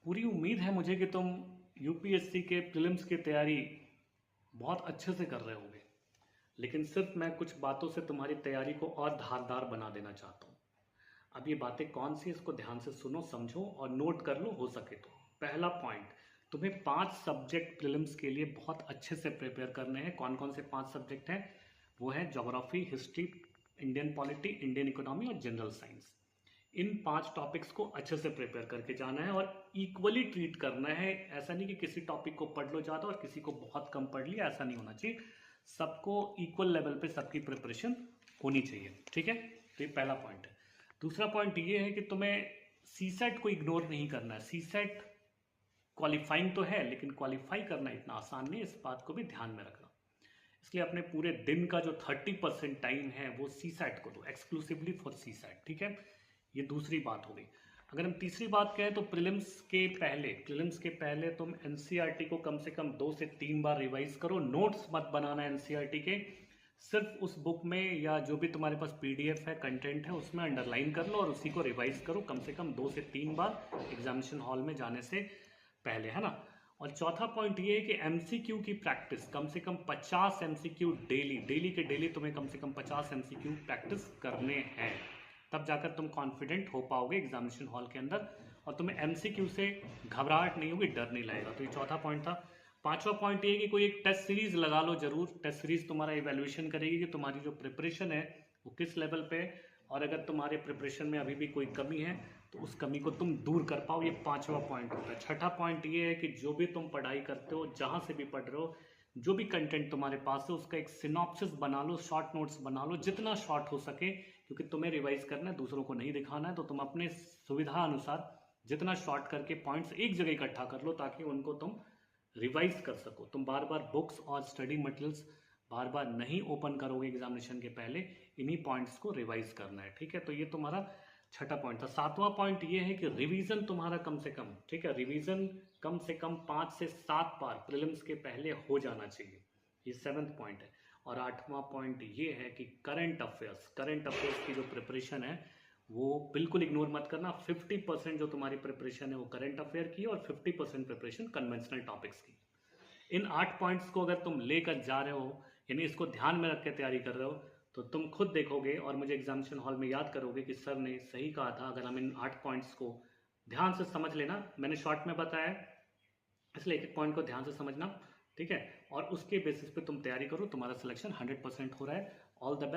पूरी उम्मीद है मुझे कि तुम यूपीएससी के प्रीलिम्स की तैयारी बहुत अच्छे से कर रहे होगे। लेकिन सिर्फ मैं कुछ बातों से तुम्हारी तैयारी को और धारदार बना देना चाहता हूँ। अब ये बातें कौन सी, इसको ध्यान से सुनो, समझो और नोट कर लो हो सके तो। पहला पॉइंट, तुम्हें 5 सब्जेक्ट प्रीलिम्स के लिए बहुत अच्छे से प्रिपेयर करने हैं। कौन कौन से 5 सब्जेक्ट हैं? वो है geography, history, Indian polity, Indian economy और जनरल साइंस। इन 5 टॉपिक्स को अच्छे से प्रिपेयर करके जाना है और इक्वली ट्रीट करना है। ऐसा नहीं कि किसी टॉपिक को पढ़ लो ज़्यादा और किसी को बहुत कम पढ़ लिया, ऐसा नहीं होना चाहिए। सबको इक्वल लेवल पे सबकी प्रिपरेशन होनी चाहिए, ठीक है। तो ये पहला पॉइंट है। दूसरा पॉइंट ये है कि तुम्हें सीसेट को इग्नोर नहीं करना है। सीसेट क्वालिफाइंग तो है, लेकिन क्वालिफाई करना इतना आसान नहीं, इस बात को भी ध्यान में रखना। इसलिए अपने पूरे दिन का जो 30% टाइम है वो सीसेट को दो, एक्सक्लूसिवली फॉर सीसेट, ठीक है। ये दूसरी बात हो गई। अगर हम तीसरी बात कहें तो प्रीलिम्स के पहले तुम एनसीईआरटी को कम से कम 2 से 3 बार रिवाइज करो। नोट्स मत बनाना एनसीईआरटी के, सिर्फ उस बुक में या जो भी तुम्हारे पास पीडीएफ है, कंटेंट है, उसमें अंडरलाइन कर लो और उसी को रिवाइज करो कम से कम 2 से 3 बार एग्जामिनेशन हॉल में जाने से पहले, है ना। और चौथा पॉइंट ये है कि एमसीक्यू की प्रैक्टिस कम से कम 50 एमसीक्यू डेली, डेली के डेली तुम्हें कम से कम 50 एमसीक्यू प्रैक्टिस करने हैं। तब जाकर तुम कॉन्फिडेंट हो पाओगे एग्जामिनेशन हॉल के अंदर और तुम्हें एमसीक्यू से घबराहट नहीं होगी, डर नहीं लगेगा। तो ये चौथा पॉइंट था। पांचवा पॉइंट ये है कि कोई एक टेस्ट सीरीज लगा लो जरूर। टेस्ट सीरीज तुम्हारा इवेल्युएशन करेगी कि तुम्हारी जो प्रिपरेशन है वो किस लेवल पे है, और अगर तुम्हारे प्रिपरेशन में अभी भी कोई कमी है तो उस कमी को तुम दूर कर पाओ। ये पांचवा पॉइंट होता है। छठा पॉइंट ये है कि जो भी तुम पढ़ाई करते हो, जहां से भी पढ़ रहे हो, जो भी कंटेंट तुम्हारे पास है उसका एक सिनॉप्सिस बना लो, शॉर्ट नोट्स बना लो, जितना शॉर्ट हो सके, क्योंकि तुम्हें रिवाइज करना है, दूसरों को नहीं दिखाना है। तो तुम अपने सुविधा अनुसार जितना शॉर्ट करके पॉइंट्स एक जगह इकट्ठा कर लो ताकि उनको तुम रिवाइज कर सको। तुम बार बार बुक्स और स्टडी मटेरियल्स बार बार नहीं ओपन करोगे एग्जामिनेशन के पहले, इन्हीं पॉइंट्स को रिवाइज करना है, ठीक है। तो ये तुम्हारा छठा पॉइंट था। सातवां पॉइंट ये है कि रिवीजन तुम्हारा कम से कम, ठीक है, रिवीजन कम से कम 5 से 7 बार प्रीलिम्स के पहले हो जाना चाहिए। ये 7th पॉइंट है। और 8वां पॉइंट ये है कि करंट अफेयर्स की जो प्रिपरेशन है वो बिल्कुल इग्नोर मत करना। 50% जो तुम्हारी प्रिपरेशन है वो करंट अफेयर की और 50% प्रिपरेशन कन्वेंशनल टॉपिक्स की। इन 8 पॉइंट्स को अगर तुम लेकर जा रहे हो, यानी इसको ध्यान में रख के तैयारी कर रहे हो, तो तुम खुद देखोगे और मुझे एग्जामिनेशन हॉल में याद करोगे कि सर ने सही कहा था। अगर हम इन 8 पॉइंट्स को ध्यान से समझ लेना, मैंने शॉर्ट में बताया इसलिए एक एक पॉइंट को ध्यान से समझना, ठीक है, और उसके बेसिस पे तुम तैयारी करो, तुम्हारा सिलेक्शन 100% हो रहा है। All the best.